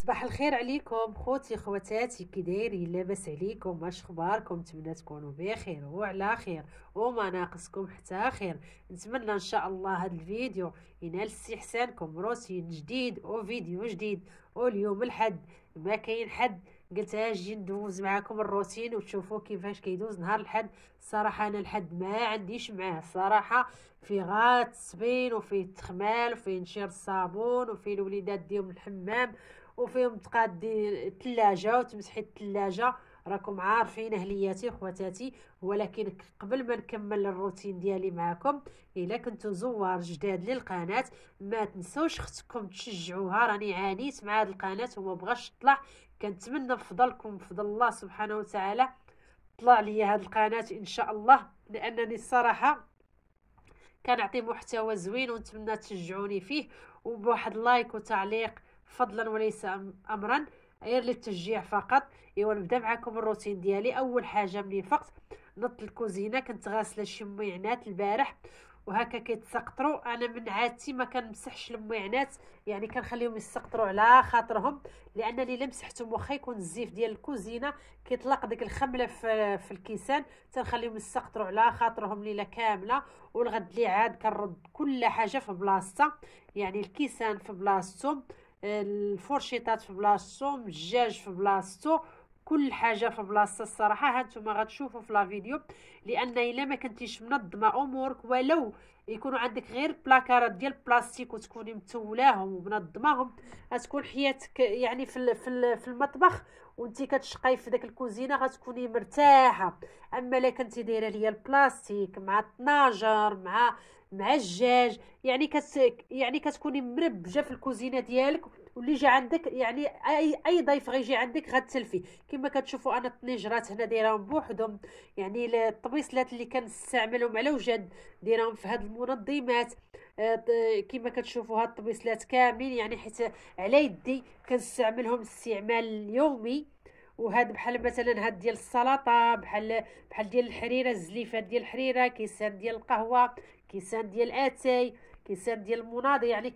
صباح الخير عليكم خوتي خواتاتي، كي دايرين؟ لاباس عليكم؟ واش اخباركم؟ نتمنى تكونوا بخير وعلى خير وما ناقصكم حتى خير. نتمنى ان شاء الله هذا الفيديو ينال استحسانكم. روتين جديد وفيديو جديد، واليوم الحد ما كاين حد، قلت اجي ندوز معاكم الروتين وتشوفوا كيفاش كيدوز نهار الحد. الصراحه انا الحد ما عنديش معاه الصراحه، في غات الصبين وفيه التخمال وفيه نشير الصابون وفيه الوليدات ديهم الحمام وفيهم تقادي الثلاجه وتمسحي الثلاجه. راكم عارفين اهلياتي خواتاتي. ولكن قبل ما نكمل الروتين ديالي معكم، الا كنتو زوار جداد للقناه ما تنسوش اختكم تشجعوها، راني عانيت مع هذه القناه وما بغاش تطلع. كنتمنى بفضلكم بفضل الله سبحانه وتعالى طلع لي هذه القناه ان شاء الله، لانني الصراحه كنعطي محتوى زوين ونتمنى تشجعوني فيه وبواحد لايك وتعليق، فضلا وليس امرا، غير للتشجيع فقط. ايوا نبدا معكم الروتين ديالي. اول حاجه منين فقت نط الكوزينه، كنت غاسله شي ميعنات البارح وهكا كيتسقطروا. انا من عادتي ما كنمسحش الميعنات، يعني كنخليهم يسقطروا على خاطرهم، لانني لمسحتهم واخا يكون الزيف ديال الكوزينه كيطلق ديك الخمله في الكيسان، تنخليهم يسقطروا على خاطرهم ليله كامله. والغد لي عاد كنرد كل حاجه في بلاصتها، يعني الكيسان في بلاصتهم، الفرشيطات في بلاصتهم، الدجاج في بلاصتو، كل حاجه في بلاصتها. الصراحه هانتوما غتشوفوا في لا فيديو، لان الا ما كنتيش منظمه امورك، ولو يكونوا عندك غير بلاكارات ديال البلاستيك وتكوني متولاهم ومنظماهم، غتكون حياتك يعني في المطبخ وانتي كتشقاي في داك الكوزينه غتكوني مرتاحه. اما لا كنتي دايره ليا البلاستيك مع الطناجر مع الدجاج، يعني كتكوني مربجه في الكوزينه ديالك، واللي جا عندك يعني اي ضيف غيجي عندك غتلفي. كما كتشوفوا انا الطنيجرات هنا دايرهم بوحدهم، يعني الطبيصلات اللي كنستعملهم على وجد دايرهم في هاد المنظمات. كما كتشوفوا هاد الطبيصلات كاملين، يعني حيت على يدي كنستعملهم استعمال يومي. وهاد بحال مثلا هاد ديال السلطه، بحال ديال الحريره، الزليفات ديال الحريره، كيسان ديال القهوه، كيسان ديال اتاي، كيسان ديال المناضي، يعني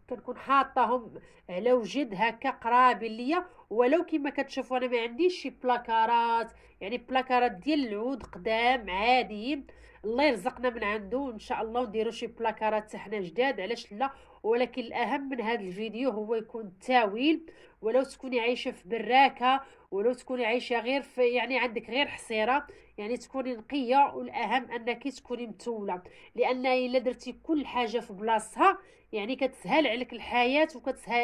كنكون حاطاهم على وجد هكا قرابين ليا. ولو كما كتشوفوا انا ما عنديش شي بلاكارات، يعني بلاكارات ديال العود قدام عاديين، الله يرزقنا من عنده ان شاء الله ونديروا شي بلاكارات حتى حنا جداد، علاش لا. ولكن الاهم من هذا الفيديو هو يكون تاويل. ولو تكوني عايشه في براكه، ولو تكوني عايشه غير في يعني عندك غير حصيره، يعني تكوني نقيه، والاهم انك تكوني متوله. لان الا درتي كل حاجه في بلاصتها يعني كتسهل عليك الحياه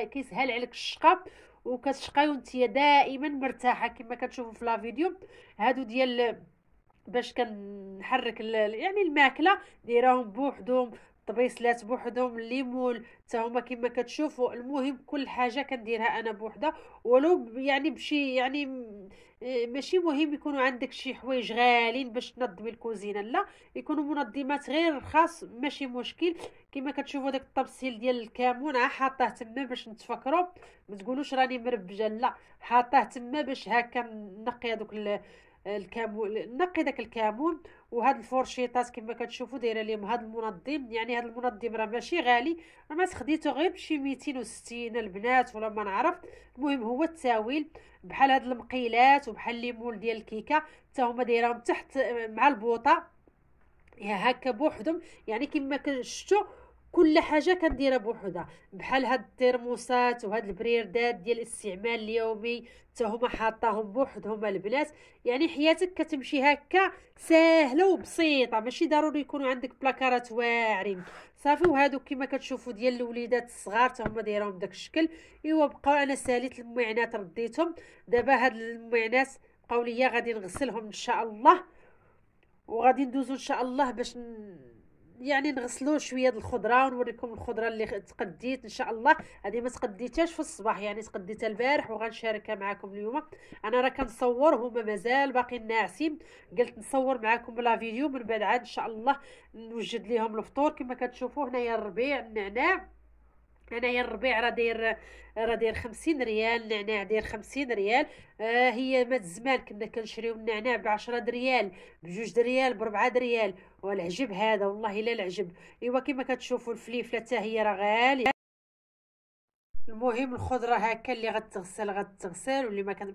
كيسهل عليك الشقا، وكتشقاي وانت دائما مرتاحه. كما كتشوفوا في لا فيديو هادو ديال باش كنحرك يعني الماكله ديراهم بوحدهم، طبيصلات بوحدهم، الليمون حتى هما كما كتشوفوا. المهم كل حاجه كنديرها انا بوحدها، ولو يعني بشي يعني ماشي مهم يكونوا عندك شي حوايج غاليين باش تنظمي الكوزينه، لا، يكونوا منظمات غير رخاص ماشي مشكل. كما كتشوفوا داك الطبسيل ديال الكمون حاطاه تما باش نتفكروا، ما تقولوش راني مربجه، لا، حاطاه تما باش هكا نقي هذوك الكمون، نقي داك الكمون. وهاد الفورشيطات كما كتشوفوا دايره ليهم هاد المنظم، يعني هاد المنظم راه ماشي غالي، ما خديته غير بشي 260 البنات ولا ما نعرف. المهم هو التاويل، بحال هاد المقيلات وبحال الليمون ديال الكيكه حتى هما دايرهم تحت مع البوطه هكا بوحدهم. يعني كما شفتوا كل حاجه كنديرها بوحدها، بحال هاد الترموسات وهاد البريردات ديال الاستعمال اليومي حتى هما حاطاهم بوحدهم البنات. يعني حياتك كتمشي هكا سهله وبسيطه، ماشي ضروري يكونوا عندك بلاكارات واعرين صافي. وهادو كما كتشوفوا ديال الوليدات الصغار حتى هما دايرهم بداك الشكل. ايوا بقاو انا ساليت المعينات رديتهم، دابا هاد المعينات بقاو ليا غادي نغسلهم ان شاء الله، وغادي ندوزو ان شاء الله باش يعني نغسلو شويه د الخضره ونوريكم الخضره اللي تقديت ان شاء الله. هذه ما تقديتهاش في الصباح، يعني تقديتها البارح وغنشاركها معكم اليوم. انا راه كنصور هما مازال باقيين ناعسين، قلت نصور معكم بلا فيديو من بعد عاد ان شاء الله نوجد ليهم الفطور. كما كتشوفوا هنايا الربيع النعناع، انايا الربيع راه داير 50 ريال، النعناع داير 50 ريال. هي مات زمان كنا كنشريو النعناع ب10 ريال، ب2 ريال، ب4 ريال. والعجب هذا والله الا العجب. ايوا كما كتشوفوا الفليفله حتى هي راه غاليه. المهم الخضره هكا اللي غتغسل، واللي ما كان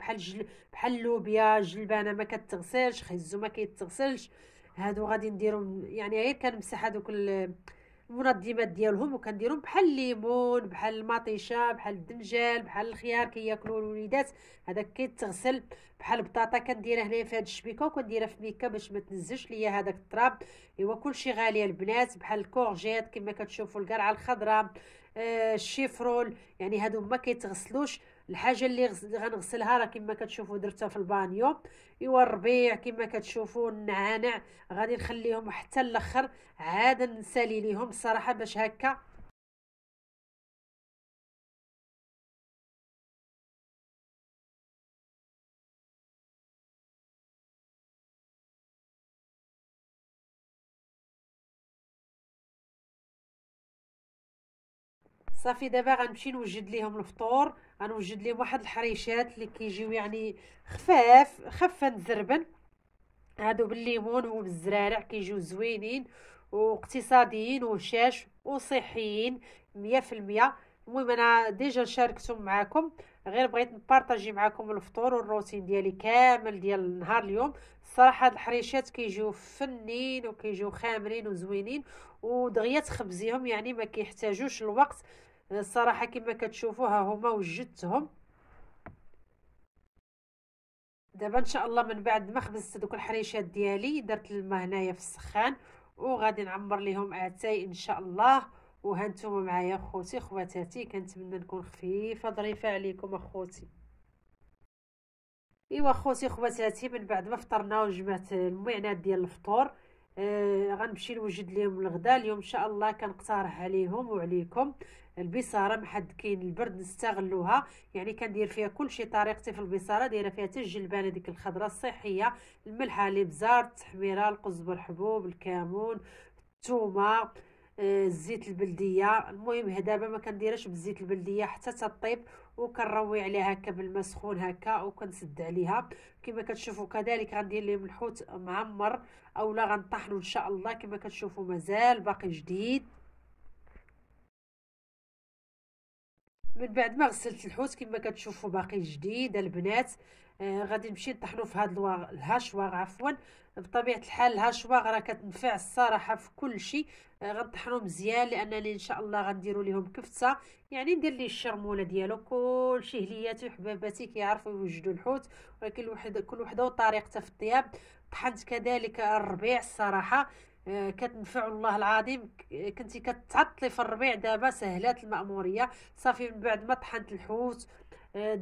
بحال اللوبيا الجلبانه ما كتغسلش، خيزو ما كيتغسلش. هادو غادي نديرهم يعني غير كنمسح هادوك المنظمات ديالهم، وكنديرهم بحال الليمون، بحال المطيشه، بحال الدنجال، بحال الخيار كياكلوا الوليدات، هذاك كيتغسل. بحال البطاطا كنديرها هنايا في هاد الشبيكه، وكنديرها في ميكا باش ما تنزلش ليا هذاك التراب. ايوا كلشي غالي البنات، بحال الكورجيت كما كتشوفوا، القرعه الخضراء، الشيفرول، يعني هادو ما كيتغسلوش. الحاجه اللي غنغسلها راه كما كتشوفوا درتها في البانيو. ايوا الربيع كما كتشوفوا، النعانع غادي نخليهم حتى الاخر، عاد نسالي ليهم الصراحه باش هكا. صافي دابا غنمشي نوجد ليهم الفطور. غنوجد ليهم واحد الحريشات اللي كيجيو يعني خفه نزربن، هادو بالليمون وبالزرارع كيجيو زوينين واقتصاديين وهشاش وصحيين 100%. المهم انا ديجا شاركتهم معاكم، غير بغيت نبارطاجي معاكم الفطور والروتين ديالي كامل ديال نهار اليوم. الصراحه هاد الحريشات كيجيو فنين وكيجيو خامرين وزوينين، ودغيا تخبزيهم يعني ما كيحتاجوش الوقت. الصراحه كما كتشوفوا ها هما وجدتهم. دابا ان شاء الله من بعد ما خبزت دوك الحريشات ديالي، درت الماء هنايا في السخان، وغادي نعمر ليهم اتاي ان شاء الله. وهانتوما معايا خوتي خواتاتي، كنتمنى نكون خفيفه ظريفه عليكم اخوتي. ايوا خوتي خواتاتي، من بعد ما فطرنا وجمعت المعانات ديال الفطور، غنمشي نوجد لهم الغداء اليوم ان شاء الله. كنقترح عليهم وعليكم البصاره، محد كاين البرد نستغلوها، يعني كندير فيها كل شيء. طريقتي في البصاره دايره فيها حتى الجلبانه ديك الخضراء الصحيه، الملحه، الابزار، التحميره، القزبر حبوب، الكمون، الثومه، الزيت البلديه. المهم دابا ما كنديرش بالزيت البلديه حتى تطيب، وكنروي عليها هكا بالماء سخون هكا وكنسد عليها. كما كتشوفوا كذلك غندير لهم الحوت معمر، اولا غنطحنوا ان شاء الله. كما كتشوفوا مازال باقي جديد. من بعد ما غسلت الحوت كما كتشوفوا باقي جديد البنات، غادي نمشي نطحنو في هاد الهاشواغ عفوا. بطبيعه الحال الهاشواغ راه كتنفع الصراحه في كل شيء. غنطحنو مزيان لانني ان شاء الله غنديروا لهم كفته، يعني ندير ليه الشرموله ديالو. كل شيء هلياتي وحباباتي كيعرفوا يوجدوا الحوت، ولكن كل وحده وطريقتها في الطياب. طحنت كذلك الربيع الصراحه، كتنفع الله العظيم. كنتي كتعطلي في الربيع، دابا سهلات المأمورية. صافي من بعد ما طحنت الحوت،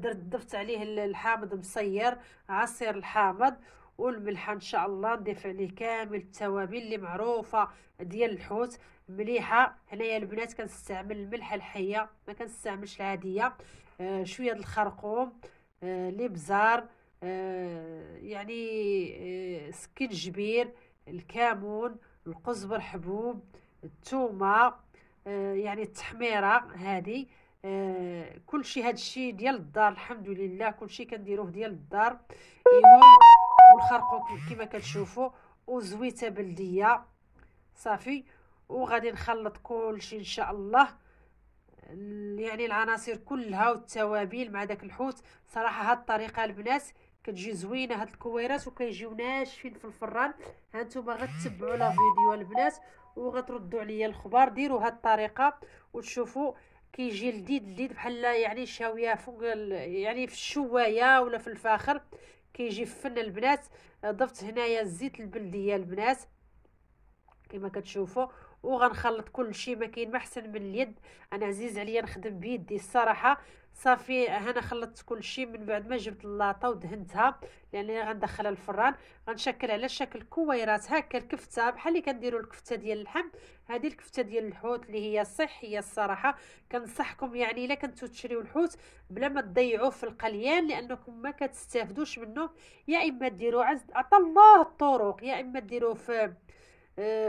ضفت عليه الحامض مصير، عصير الحامض والملحه ان شاء الله. نضيف عليه كامل التوابل اللي معروفه ديال الحوت مليحه. هنايا البنات كنستعمل الملحه الحيه، ما كنستعملش العاديه. شويه د الخرقوم، الابزار، يعني سكينجبير، الكمون، القزبر حبوب، الثومه، يعني التحميره هذه. كل شيء هذا الشيء ديال الدار الحمد لله، كل شيء كنديروه ديال الدار. ايوا والخرقوم كما كتشوفوا، وزويته بلديه. صافي وغادي نخلط كل شيء ان شاء الله، يعني العناصر كلها والتوابل مع داك الحوت. صراحه هاد الطريقه البنات كتجي زوينه، هاد الكويرات وكيجيو ناشفين في الفران. هانتوما غتتبعوا لا فيديو البنات وغتردوا عليا الخبر. ديروا هاد الطريقه وتشوفوا كيجي لذيذ بحال يعني شاويه فوق يعني في الشوايه ولا في الفاخر، كيجي فن البنات. ضفت هنايا الزيت البلديه البنات كما كتشوفوا، وغنخلط كل شيء. ما كاين ما احسن من اليد، انا عزيز عليا نخدم بيدي الصراحه. صافي انا خلطت كل شيء. من بعد ما جبت اللاطه ودهنتها لانني غندخلها الفران، غنشكل على شكل كويرات هكا، الكفته بحال اللي كنديروا الكفته ديال اللحم. هذه الكفته ديال الحوت اللي هي صحيه الصراحه. كنصحكم يعني الا كنتو تشريو الحوت بلا ما تضيعوه في القليان، لانكم ما كتستافدوش منه. يا اما ديروه عطا الله الطرق، يا اما ديروه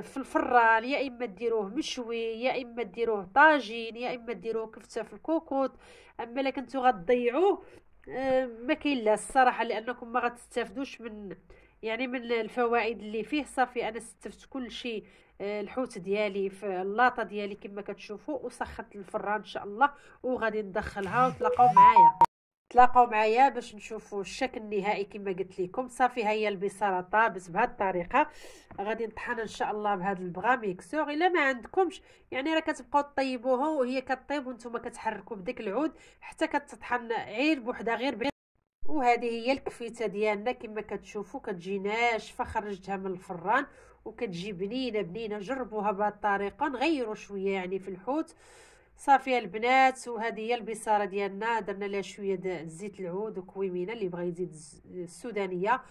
في الفران، يا اما ديروه مشوي، يا اما ديروه طاجين، يا اما ديروه كفته في الكوكوط. اما الا كنتو غتضيعوه ما كاين لا الصراحه، لانكم ما غتستافدوش من يعني من الفوائد اللي فيه صافي انا استفدت كل شيء. الحوت ديالي في اللاطه ديالي كما كتشوفوا، وسخنت الفران ان شاء الله، وغادي ندخلها وتلاقاو معايا باش نشوفوا الشكل النهائي. كما قلت لكم صافي، هي البصاره طابت بهذه الطريقه. غادي نطحن ان شاء الله بهذا البغا ميكسور. الا ما عندكمش يعني راه كتبقاو طيبوها وهي كطيب وانتم كتحركوا بديك العود حتى كتطحن غير بوحدها غير. وهذه هي الكفيته ديالنا كما كتشوفوا، كتجي ناشفه. خرجتها من الفران وكتجي بنينه بنينه. جربوها بهذه الطريقه، نغيروا شويه يعني في الحوت. صافي البنات، وهذه هي البصاره ديالنا. درنا لها شويه زيت العود وكويمينه اللي بغى يزيد السودانيه.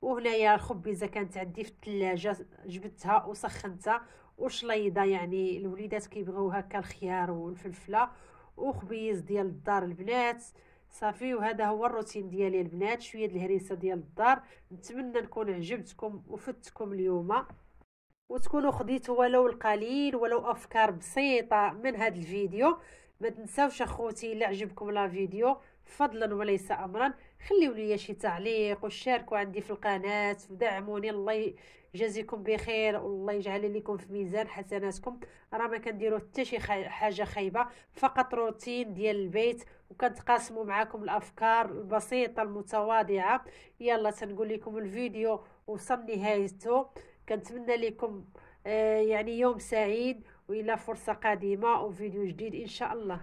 وهنايا الخبيزه كانت عندي في الثلاجه، جبتها وسخنتها وشليضه، يعني الوليدات كيبغيو هكا الخيار والفلفله. وخبيز ديال الدار البنات. صافي، وهذا هو الروتين ديالي البنات، شويه الهريسه ديال الدار. نتمنى نكون عجبتكم وفدتكم اليوم، وتكونوا خديتوا ولو القليل ولو افكار بسيطه من هذا الفيديو. ما تنساوش اخوتي الا عجبكم لا فيديو فضلا وليس امرا خليوا لي شي تعليق وشاركوا عندي في القناه ودعموني. الله يجازيكم بخير والله يجعل لكم في ميزان حسناتكم. راه ما كنديروا حتى شي حاجه خايبه، فقط روتين ديال البيت، وكنتقاسموا معكم الافكار البسيطه المتواضعه. يلا تنقول لكم الفيديو وصل نهايته. كنتمنى لكم يعني يوم سعيد، والى فرصة قادمة وفيديو جديد ان شاء الله.